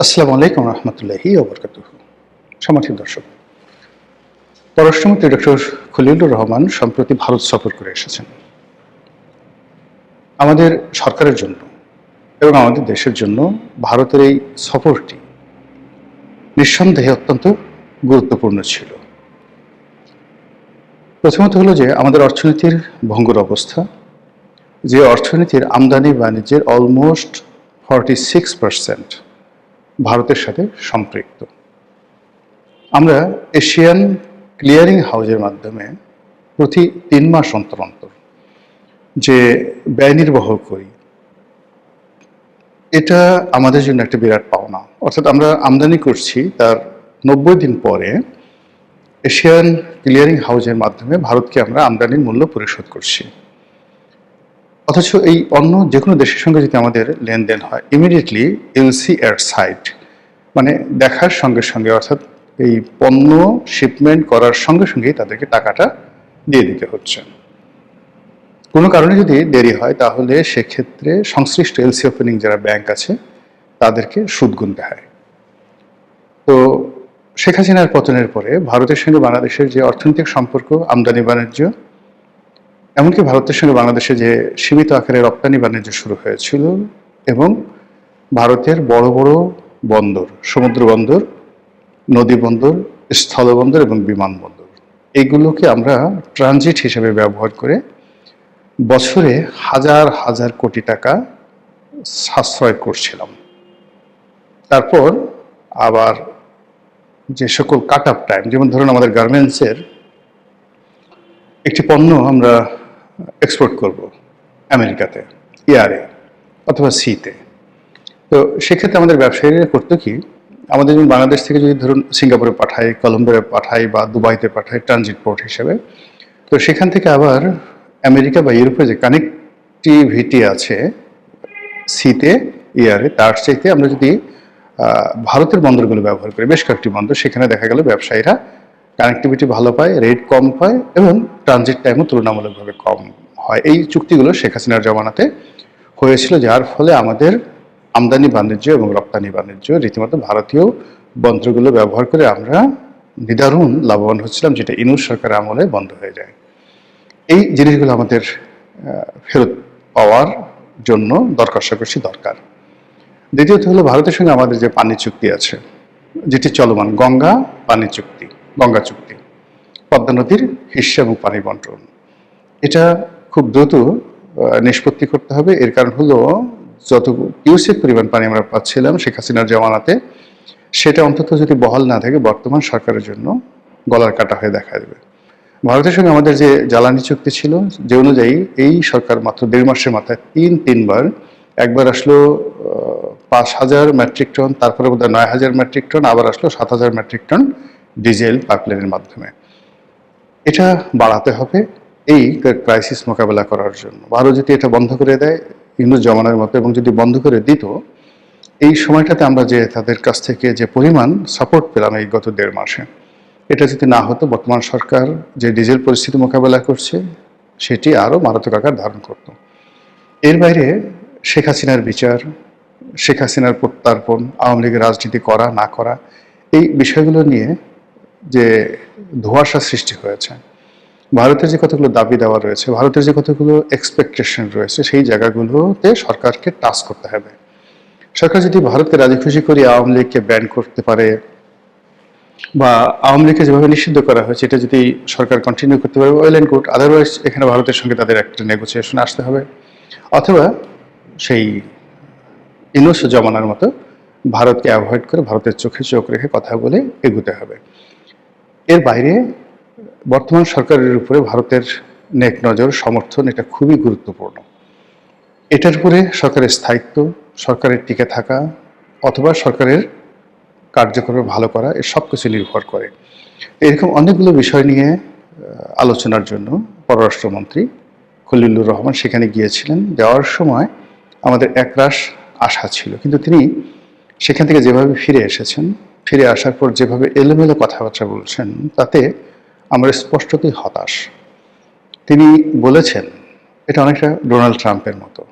আসসালামু আলাইকুম রহমতুল্লাহি ওবরকাতুহু। সম্মানিত দর্শক, পররাষ্ট্রমন্ত্রী ডক্টর খলিলুর রহমান সম্প্রতি ভারত সফর করে এসেছেন। আমাদের সরকারের জন্য এবং আমাদের দেশের জন্য ভারতের এই সফরটি নিঃসন্দেহে অত্যন্ত গুরুত্বপূর্ণ ছিল। প্রথমত হলো যে আমাদের অর্থনীতির ভঙ্গুর অবস্থা, যে অর্থনীতির আমদানি বাণিজ্যের অলমোস্ট 46% ভারতের সাথে সম্পৃক্ত। আমরা এশিয়ান ক্লিয়ারিং হাউজের মাধ্যমে প্রতি ৩ মাস অন্তর অন্তর যে ব্যয় নির্বাহ করি, এটা আমাদের জন্য একটা বিরাট পাওনা। অর্থাৎ আমরা আমদানি করছি, তার ৯০ দিন পরে এশিয়ান ক্লিয়ারিং হাউজের মাধ্যমে ভারতকে আমরা আমদানির মূল্য পরিশোধ করছি। অথচ এই অন্য যে কোনো দেশের সঙ্গে যদি আমাদের লেনদেন হয়, ইমিডিয়েটলি ইউল সি এর সাইট, মানে দেখার সঙ্গে সঙ্গে, অর্থাৎ এই পণ্য শিপমেন্ট করার সঙ্গে সঙ্গেই তাদেরকে টাকাটা দিয়ে দিতে হচ্ছে। কোনো কারণে যদি দেরি হয় তাহলে সেক্ষেত্রে সংশ্লিষ্ট এলসি ওপেনিং যারা ব্যাংক আছে তাদেরকে সুদ গুনতে হয়। তো শেখ হাসিনার পতনের পরে ভারতের সঙ্গে বাংলাদেশের যে অর্থনৈতিক সম্পর্ক, আমদানি বাণিজ্য, এমনকি ভারতের সঙ্গে বাংলাদেশে যে সীমিত আকারে রপ্তানি বাণিজ্য শুরু হয়েছিল, এবং ভারতের বড় বড় বন্দর, সমুদ্র বন্দর, নদী বন্দর, স্থলবন্দর এবং বিমানবন্দর, এগুলোকে আমরা ট্রানজিট হিসেবে ব্যবহার করে বছরে হাজার হাজার কোটি টাকা সাশ্রয় করছিলাম। তারপর আবার যে সকল কাট আপ টাইম, যেমন ধরুন আমাদের গার্মেন্টসের একটি পণ্য আমরা এক্সপোর্ট করব আমেরিকাতে, এয়ারে অথবা সিতে। তো সেক্ষেত্রে আমাদের ব্যবসায়ীরা করতো কি, আমাদের যেমন বাংলাদেশ থেকে যদি ধরুন সিঙ্গাপুরে পাঠাই, কলম্বোরে পাঠাই বা দুবাইতে পাঠাই ট্রানজিট পোর্ট হিসেবে, তো সেখান থেকে আবার আমেরিকা বা ইউরোপে যে কানেক্টিভিটি আছে সিতে, এয়ারে, তার চাইতে আমরা যদি ভারতের বন্দরগুলো ব্যবহার করি, বেশ কয়েকটি বন্দর, সেখানে দেখা গেল ব্যবসায়ীরা কানেক্টিভিটি ভালো পায়, রেট কম পায় এবং ট্রানজিট টাইমও তুলনামূলকভাবে কম হয়। এই চুক্তিগুলো শেখ হাসিনার জমানাতে হয়েছিল, যার ফলে আমাদের আমদানি বাণিজ্য এবং রপ্তানি বাণিজ্য রীতিমতো ভারতীয় বন্দরগুলো ব্যবহার করে আমরা নিদারুণ লাভবান হচ্ছিলাম, যেটা ইউনূস সরকার আমলে বন্ধ হয়ে যায়। এই জিনিসগুলো আমাদের ফেরত পাওয়ার জন্য দরকার। দ্বিতীয়ত হলো ভারতের সঙ্গে আমাদের যে পানি চুক্তি আছে, যেটি চলমান, গঙ্গা পানি চুক্তি, গঙ্গা চুক্তি, পদ্মা নদীর হিস্যা এবং পানি বন্টন, এটা খুব দ্রুত নিষ্পত্তি করতে হবে। এর কারণ হলো যত কিউসেক পরিমাণ পানি আমরা পাচ্ছিলাম শেখ হাসিনার জমানাতে, সেটা অন্তত যদি বহাল না থাকে বর্তমান সরকারের জন্য গলার কাটা হয়ে দেখা দেবে। ভারতের সঙ্গে আমাদের যে জ্বালানি চুক্তি ছিল, যে অনুযায়ী এই সরকার মাত্র ১.৫ মাসের মাথায় তিনবার, একবার আসলো ৫,০০০ মেট্রিক টন, তারপরে বোধহয় ৯,০০০ মেট্রিক টন, আবার আসলো ৭,০০০ মেট্রিক টন ডিজেল পাইপলাইনের মাধ্যমে। এটা বাড়াতে হবে এই ক্রাইসিস মোকাবেলা করার জন্য। ভারত যদি এটা বন্ধ করে দেয় ইউনূস জমানার মতো, এবং যদি বন্ধ করে দিত, এই সময়টাতে আমরা যে তাদের কাছ থেকে যে পরিমাণ সাপোর্ট পেলাম এই গত ১.৫ মাসে, এটা যদি না হতো, বর্তমান সরকার যে ডিজেল পরিস্থিতি মোকাবেলা করছে সেটি আরও মারাত্মক আকার ধারণ করত। এর বাইরে শেখ হাসিনার বিচার, শেখ হাসিনার প্রত্যার্পণ, আওয়ামী লীগের রাজনীতি করা না করা, এই বিষয়গুলো নিয়ে যে ধোঁয়াশা সৃষ্টি হয়েছে, ভারতের যে কতগুলো দাবি দেওয়া রয়েছে, ভারতের যে কতগুলো এক্সপেকটেশন রয়েছে, সেই জায়গাগুলোতে সরকারকে টাচ করতে হবে। সরকার যদি ভারতকে রাজি খুশি করে আওয়ামী লীগকে ব্যান করতে পারে, বা আওয়ামী লীগকে যেভাবে নিষিদ্ধ করা হয়েছে এটা যদি সরকার কন্টিনিউ করতে পারে, ওয়েল অ্যান্ড গুড। আদারওয়াইজ এখানে ভারতের সঙ্গে তাদের একটা নেগোসিয়েশনে আসতে হবে, অথবা সেই ইউনূস জমানার মতো ভারতকে অ্যাভয়েড করে ভারতের চোখে চোখ রেখে কথা বলে এগুতে হবে। এর বাইরে বর্তমান সরকারের উপরে ভারতের নেক নজর, সমর্থন, এটা খুবই গুরুত্বপূর্ণ। এটার উপরে সরকারের স্থায়িত্ব, সরকারের টিকে থাকা অথবা সরকারের কার্যক্রম ভালো করা, এর সব কিছু নির্ভর করে। এরকম অনেকগুলো বিষয় নিয়ে আলোচনার জন্য পররাষ্ট্রমন্ত্রী খলিলুর রহমান সেখানে গিয়েছিলেন। যাওয়ার সময় আমাদের একরাশ আশা ছিল, কিন্তু তিনি সেখান থেকে যেভাবে ফিরে এসেছেন, ফিরে আসার পর যেভাবে এলোমেলো কথাবার্তা বলছেন, তাতে আমরা স্পষ্টতই হতাশ। তিনি বলেছেন এটা অনেকটা ডোনাল্ড ট্রাম্পের মতো,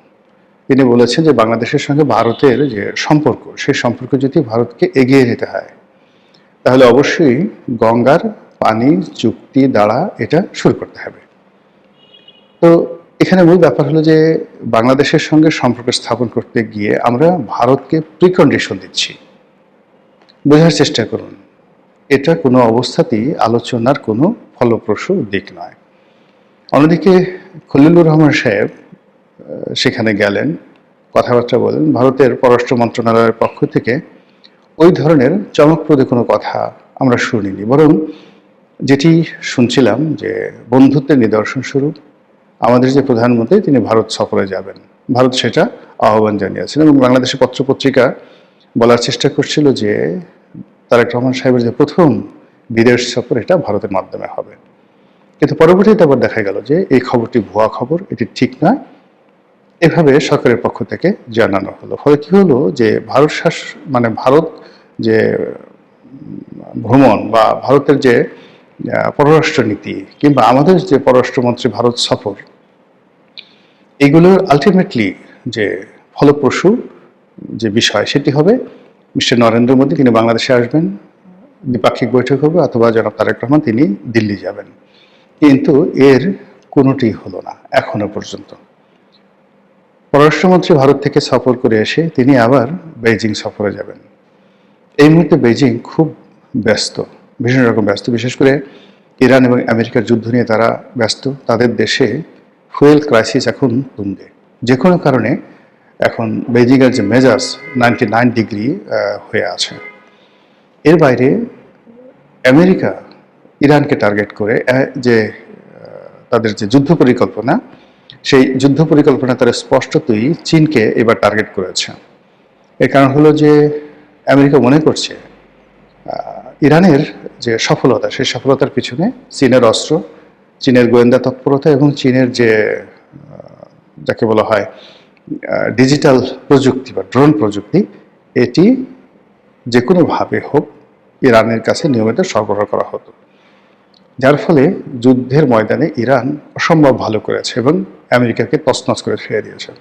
তিনি বলেছেন যে বাংলাদেশের সঙ্গে ভারতের যে সম্পর্ক, সেই সম্পর্ক যদি ভারতকে এগিয়ে যেতে হয় তাহলে অবশ্যই গঙ্গার পানি চুক্তি দ্বারা এটা শুরু করতে হবে। তো এখানে মূল ব্যাপার হলো যে বাংলাদেশের সঙ্গে সম্পর্ক স্থাপন করতে গিয়ে আমরা ভারতকে প্রিকন্ডিশন দিচ্ছি। বোঝার চেষ্টা করুন, এটা কোনো অবস্থাতেই আলোচনার কোনো ফলপ্রসূ দিক নয়। অন্যদিকে খলিলুর রহমান সাহেব সেখানে গেলেন, কথাবার্তা বলেন। ভারতের পররাষ্ট্র মন্ত্রণালয়ের পক্ষ থেকে ওই ধরনের চমকপ্রদ কোনো কথা আমরা শুনিনি, বরং যেটি শুনছিলাম যে বন্ধুত্বের নিদর্শন স্বরূপ আমাদের যে প্রধানমন্ত্রী তিনি ভারত সফরে যাবেন, ভারত সেটা আহ্বান জানিয়েছেন এবং বাংলাদেশের পত্রপত্রিকা বলার চেষ্টা করছিল যে তারেক রহমান সাহেবের যে প্রথম বিদেশ সফর এটা ভারতের মাধ্যমে হবে। কিন্তু পরবর্তীতে আবার দেখা গেল যে এই খবরটি ভুয়া খবর, এটি ঠিক নয়, এভাবে সরকারের পক্ষ থেকে জানানো হলো। ফলে কি হলো যে ভারত যে ভ্রমণ বা ভারতের যে পররাষ্ট্র নীতি কিংবা আমাদের যে পররাষ্ট্রমন্ত্রী ভারত সফর, এগুলোর আলটিমেটলি যে ফলপ্রসূ যে বিষয় সেটি হবে মিস্টার নরেন্দ্র মোদী, তিনি বাংলাদেশে আসবেন, দ্বিপাক্ষিক বৈঠক হবে, অথবা জনাব তারেক রহমান তিনি দিল্লি যাবেন। কিন্তু এর কোনোটি হলো না এখনো পর্যন্ত। পররাষ্ট্রমন্ত্রী ভারত থেকে সফর করে এসে তিনি আবার বেইজিং সফরে যাবেন। এই মুহূর্তে বেইজিং খুব ব্যস্ত, ভীষণ রকম ব্যস্ত। বিশেষ করে ইরান এবং আমেরিকার যুদ্ধ নিয়ে তারা ব্যস্ত। তাদের দেশে ফুয়েল ক্রাইসিস এখন তুঙ্গে। যে কোনো কারণে এখন বেইজিংয়ের যে মেজাজ 99 ডিগ্রি হয়ে আছে। এর বাইরে আমেরিকা ইরানকে টার্গেট করে যে তাদের যে যুদ্ধ পরিকল্পনা, সেই যুদ্ধ পরিকল্পনা তারা স্পষ্টতই চীনকে এবার টার্গেট করেছে। এর কারণ হলো যে আমেরিকা মনে করছে ইরানের যে সফলতা, সেই সফলতার পিছনে চীনের অস্ত্র, চীনের গোয়েন্দা তৎপরতা এবং চীনের যে যাকে বলা হয় ডিজিটাল প্রযুক্তি বা ড্রোন প্রযুক্তি, এটি যে কোনোভাবে হোক ইরানের কাছে নিয়মিত সরবরাহ করা হতো। যার ফলে যুদ্ধের ময়দানে ইরান অসম্ভব ভালো করেছে এবং আমেরিকাকে তছনছ করে ফেলে দিয়েছে।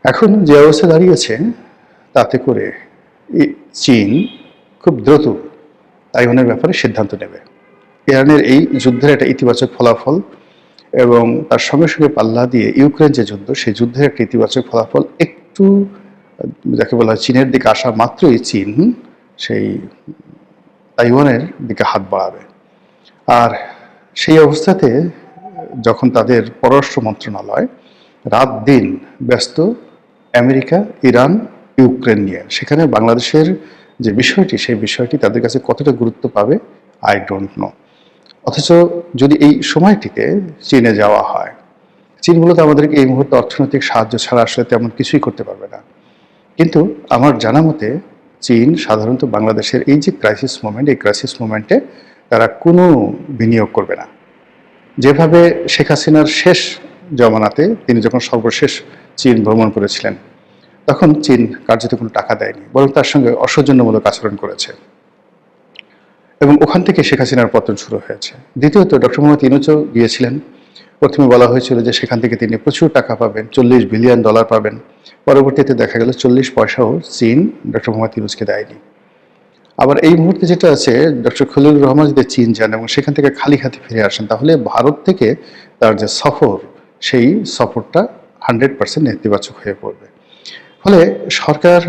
এখন যে অবস্থা দাঁড়িয়েছে তাতে করে চীন খুব দ্রুত তাইওয়ানের ব্যাপারে সিদ্ধান্ত নেবে। ইরানের এই যুদ্ধের একটা ইতিবাচক ফলাফল এবং তার সঙ্গে সঙ্গে পাল্লা দিয়ে ইউক্রেন যে যুদ্ধ, সেই যুদ্ধের একটা ইতিবাচক ফলাফল একটু যাকে বলা হয় চীনের দিকে আসা মাত্রই চীন সেই তাইওয়ানের দিকে হাত বাড়াবে। আর সেই অবস্থাতে যখন তাদের পররাষ্ট্র মন্ত্রণালয় রাত দিন ব্যস্ত আমেরিকা, ইরান, ইউক্রেন নিয়ে, সেখানে বাংলাদেশের যে বিষয়টি, সেই বিষয়টি তাদের কাছে কতটা গুরুত্ব পাবে আই ডোন্ট নো। অথচ যদি এই সময়টিতে চীনে যাওয়া হয়, চীন মূলত আমাদেরকে এই মুহূর্তে অর্থনৈতিক সাহায্য ছাড়া আসলে তেমন কিছুই করতে পারবে না। কিন্তু আমার জানা মতে চীন সাধারণত বাংলাদেশের এই যে ক্রাইসিস মোমেন্ট, এই ক্রাইসিস মোমেন্টে তারা কোনো বিনিয়োগ করবে না। যেভাবে শেখ হাসিনার শেষ জমানাতে তিনি যখন সর্বশেষ চীন ভ্রমণ করেছিলেন, তখন চীন কার্যত কোনো টাকা দেয়নি, বরং তার সঙ্গে অসৌজন্যমূলক আচরণ করেছে এবং ওখান থেকে শেখ হাসিনার পতন শুরু হয়েছে। দ্বিতীয়ত ডক্টর মোহাম্মদ ইউনূসও গিয়েছিলেন। প্রথমে বলা হয়েছিল যে সেখান থেকে তিনি প্রচুর টাকা পাবেন, $40 বিলিয়ন পাবেন। পরবর্তীতে দেখা গেল 40 পয়সাও চীন ডক্টর মোহাম্মদ ইউনূসকে দেয়নি। আবার এই মুহূর্তে যেটা আছে, ডক্টর খলিলুর রহমান যদি চীন যান এবং সেখান থেকে খালি হাতে ফিরে আসেন, তাহলে ভারত থেকে তার যে সফর, সেই সফরটা 100% নেতিবাচক হয়ে পড়বে। ফলে সরকার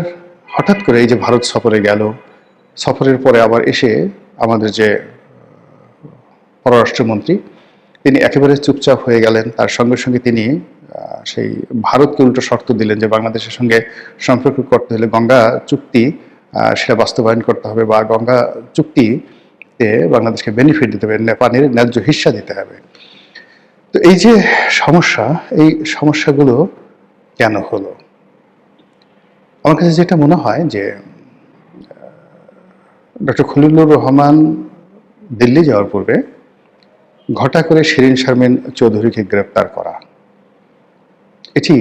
হঠাৎ করে এই যে ভারত সফরে গেল, সফরের পরে আবার এসে আমাদের যে পররাষ্ট্রমন্ত্রী তিনি একেবারে চুপচাপ হয়ে গেলেন। তার সঙ্গে সঙ্গে তিনি সেই ভারতকে উল্টো শর্ত দিলেন যে বাংলাদেশের সঙ্গে সম্পর্ক করতে হলে গঙ্গা চুক্তি সেটা বাস্তবায়ন করতে হবে, বা গঙ্গা চুক্তিতে বাংলাদেশকে বেনিফিট দিতে হবে, পানির ন্যায্য হিস্সা দিতে হবে। তো এই যে সমস্যা, এই সমস্যাগুলো কেন হলো? আমার কাছে যেটা মনে হয় যে ডক্টর খলিলুর রহমান দিল্লি যাওয়ার পূর্বে ঘটা করে শিরিন শারমিন চৌধুরীকে গ্রেপ্তার করা, এটি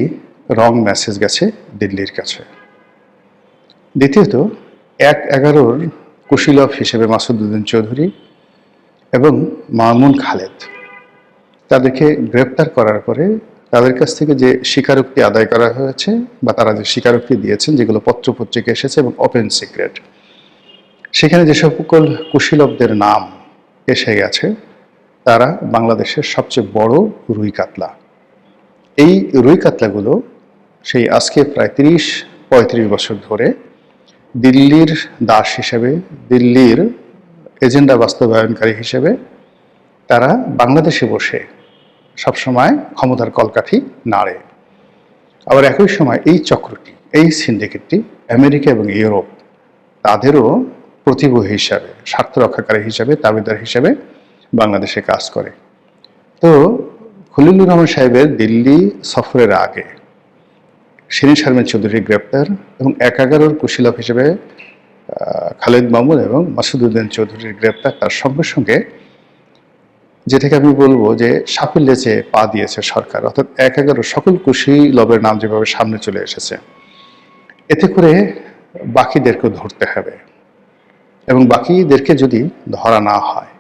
রং মেসেজ গেছে দিল্লির কাছে। দ্বিতীয়ত 1/11 কুশীলব হিসেবে মাসুদউদ্দিন চৌধুরী এবং মামুন খালেদ, তাদেরকে গ্রেপ্তার করার পরে তাদের কাছ থেকে যে স্বীকারোক্তি আদায় করা হয়েছে বা তারা যে স্বীকারোক্তি দিয়েছেন, যেগুলো পত্রপত্রিকা এসেছে এবং ওপেন সিক্রেট, সেখানে যে সকল কুশীলবদের নাম এসে গেছে তারা বাংলাদেশের সবচেয়ে বড় রুই কাতলা। এই রুই কাতলাগুলো সেই আজকে প্রায় ৩০-৩৫ বছর ধরে দিল্লির দাস হিসেবে, দিল্লির এজেন্ডা বাস্তবায়নকারী হিসেবে তারা বাংলাদেশে বসে সবসময় ক্ষমতার কলকাঠি নাড়ে। আবার একই সময় এই চক্রটি, এই সিন্ডিকেটটি আমেরিকা এবং ইউরোপ তাদেরও প্রতিবহী হিসাবে, স্বার্থ রক্ষাকারী হিসাবে, দাবিদার হিসাবে বাংলাদেশে কাজ করে। তো খলিলুর রহমান সাহেবের দিল্লি সফরের আগে শিরীন শারমিন চৌধুরী গ্রেপ্তার এবং ১১ কুশীলব হিসেবে খালেদ মামুন এবং মাসুদউদ্দিন চৌধুরীর গ্রেপ্তার, তার সঙ্গে সঙ্গে যেটাকে আমি বলবো যে সাপের লেজে পা দিয়েছে সরকার, অর্থাৎ ১১ সকল কুশীলবের নাম যেভাবে সামনে চলে এসেছে, এতে করে বাকিদেরকেও ধরতে হবে এবং বাকিদেরকে যদি ধরা না হয়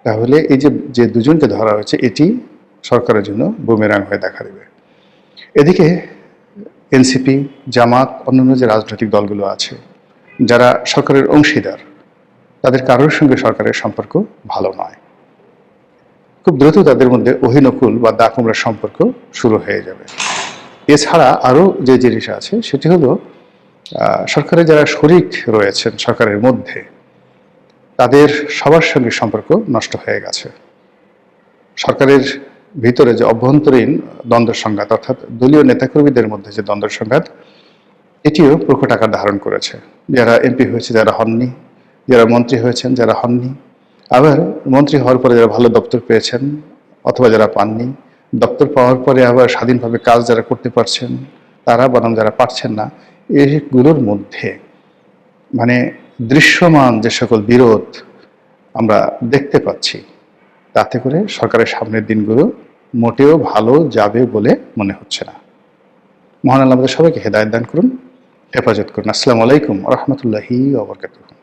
তাহলে এই যে দুজনকে ধরা হয়েছে এটি সরকারের জন্য বুমেরাং হয়ে দেখা দেবে। এদিকে এনসিপি, জামাত, অন্যান্য যে রাজনৈতিক দলগুলো আছে যারা সরকারের অংশীদার, তাদের কারোর সঙ্গে সরকারের সম্পর্ক ভালো নয়। খুব দ্রুত তাদের মধ্যে অহিনকুল বা দা কুমড়ার সম্পর্ক শুরু হয়ে যাবে। এছাড়া আরও যে জিনিস আছে সেটি হলো সরকারে যারা শরিক রয়েছেন সরকারের মধ্যে, তাদের সবার সঙ্গে সম্পর্ক নষ্ট হয়ে গেছে। সরকারের ভিতরে যে অভ্যন্তরীণ দ্বন্দ্ব সংঘাত, অর্থাৎ দলীয় নেতাকর্মীদের মধ্যে যে দ্বন্দ্ব সংঘাত, এটিও প্রকট আকার ধারণ করেছে। যারা এমপি হয়েছে, যারা হননি, যারা মন্ত্রী হয়েছেন, যারা হননি, আবার মন্ত্রী হওয়ার পরে যারা ভালো দপ্তর পেয়েছেন অথবা যারা পাননি, দপ্তর পাওয়ার পরে আবার স্বাধীনভাবে কাজ যারা করতে পারছেন তারা, বরং যারা পারছেন না, এইগুলোর মধ্যে মানে দৃশ্যমান যে সকল বিরোধ আমরা দেখতে পাচ্ছি, তাতে করে সরকারের সামনের দিনগুলো মোটেও ভালো যাবে বলে মনে হচ্ছে না। মহান আল্লাহ আমাদের সবাইকে হেদায়েত দান করুন, হেফাজত করুন। আসসালামু আলাইকুম ওয়া রাহমাতুল্লাহি ওয়া বারাকাতুহু।